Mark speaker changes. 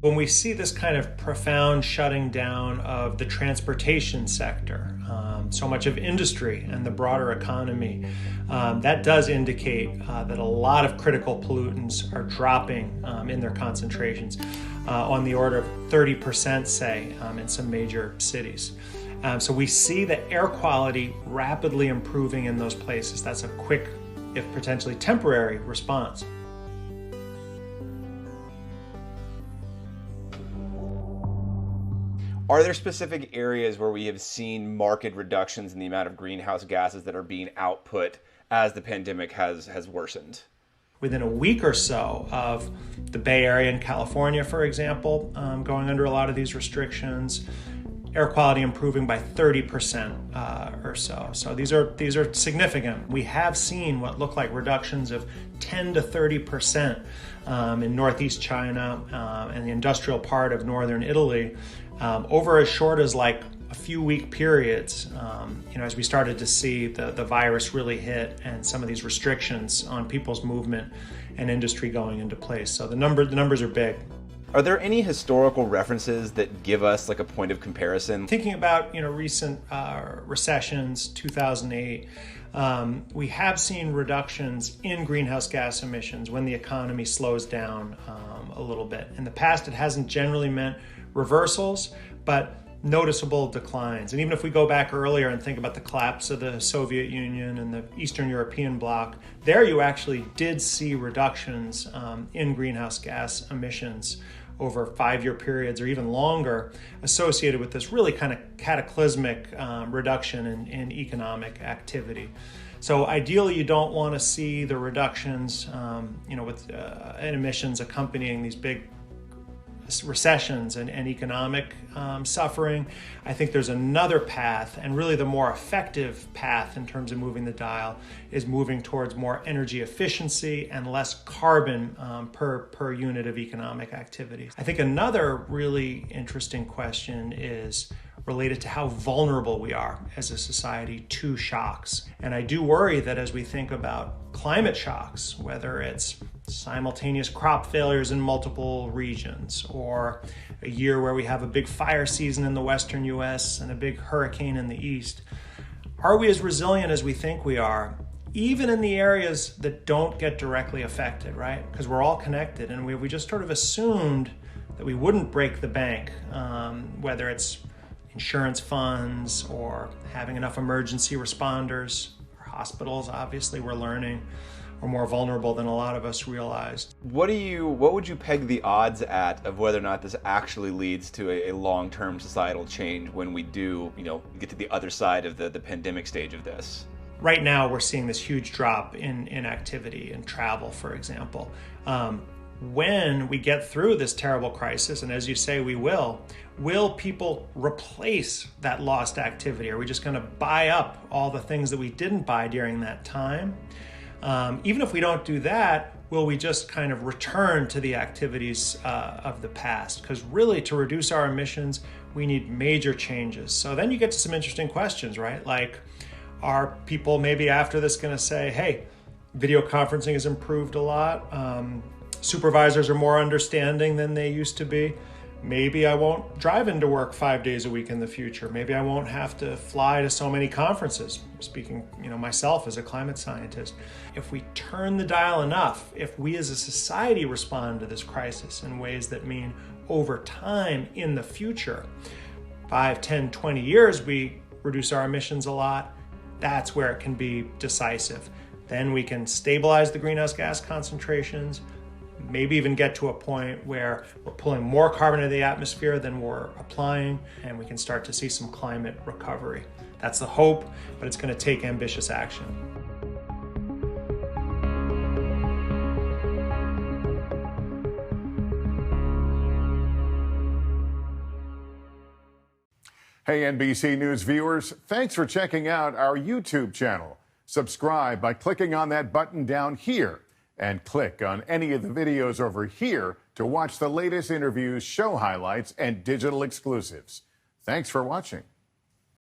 Speaker 1: When we see this kind of profound shutting down of the transportation sector, so much of industry and the broader economy, that does indicate that a lot of critical pollutants are dropping in their concentrations on the order of 30%, say, in some major cities. So we see the air quality rapidly improving in those places. That's a quick, if potentially temporary, response.
Speaker 2: Are there specific areas where we have seen marked reductions in the amount of greenhouse gases that are being output as the pandemic has worsened?
Speaker 1: Within a week or so of the Bay Area in California, for example, going under a lot of these restrictions, air quality improving by 30% or so. So these are significant. We have seen what look like reductions of 10 to 30% in northeast China and the industrial part of northern Italy over as short as like a few week periods, as we started to see the virus really hit and some of these restrictions on people's movement and industry going into place. So the numbers are big.
Speaker 2: Are there any historical references that give us like a point of comparison?
Speaker 1: Thinking about recent recessions, 2008, we have seen reductions in greenhouse gas emissions when the economy slows down a little bit. In the past, it hasn't generally meant reversals, but noticeable declines. And even if we go back earlier and think about the collapse of the Soviet Union and the Eastern European bloc, there you actually did see reductions in greenhouse gas emissions over 5-year periods or even longer associated with this really kind of cataclysmic reduction in economic activity. So ideally, you don't want to see the reductions with in emissions accompanying these big recessions and economic suffering. I think there's another path, and really the more effective path in terms of moving the dial is moving towards more energy efficiency and less carbon per unit of economic activity. I think another really interesting question is related to how vulnerable we are as a society to shocks. And I do worry that as we think about climate shocks, whether it's simultaneous crop failures in multiple regions, or a year where we have a big fire season in the western US and a big hurricane in the east, are we as resilient as we think we are, even in the areas that don't get directly affected, right? Because we're all connected, and we just sort of assumed that we wouldn't break the bank, whether it's insurance funds or having enough emergency responders. Our hospitals, obviously, we're learning, are more vulnerable than a lot of us realized.
Speaker 2: What would you peg the odds at of whether or not this actually leads to a long-term societal change when we do, get to the other side of the pandemic stage of this?
Speaker 1: Right now, we're seeing this huge drop in activity and travel, for example. When we get through this terrible crisis, and as you say, we will people replace that lost activity? Are we just going to buy up all the things that we didn't buy during that time? Even if we don't do that, will we just kind of return to the activities of the past? Because really, to reduce our emissions, we need major changes. So then you get to some interesting questions, right? Like, are people maybe after this going to say, hey, video conferencing has improved a lot. Supervisors are more understanding than they used to be. Maybe I won't drive into work 5 days a week in the future. Maybe I won't have to fly to so many conferences, speaking, myself as a climate scientist. If we turn the dial enough, if we as a society respond to this crisis in ways that mean over time in the future, 5, 10, 20 years, we reduce our emissions a lot, that's where it can be decisive. Then we can stabilize the greenhouse gas concentrations, maybe even get to a point where we're pulling more carbon into the atmosphere than we're applying, and we can start to see some climate recovery. That's the hope, but it's going to take ambitious action.
Speaker 3: Hey, NBC News viewers, thanks for checking out our YouTube channel. Subscribe by clicking on that button down here, and click on any of the videos over here to watch the latest interviews, show highlights, and digital exclusives. Thanks for watching.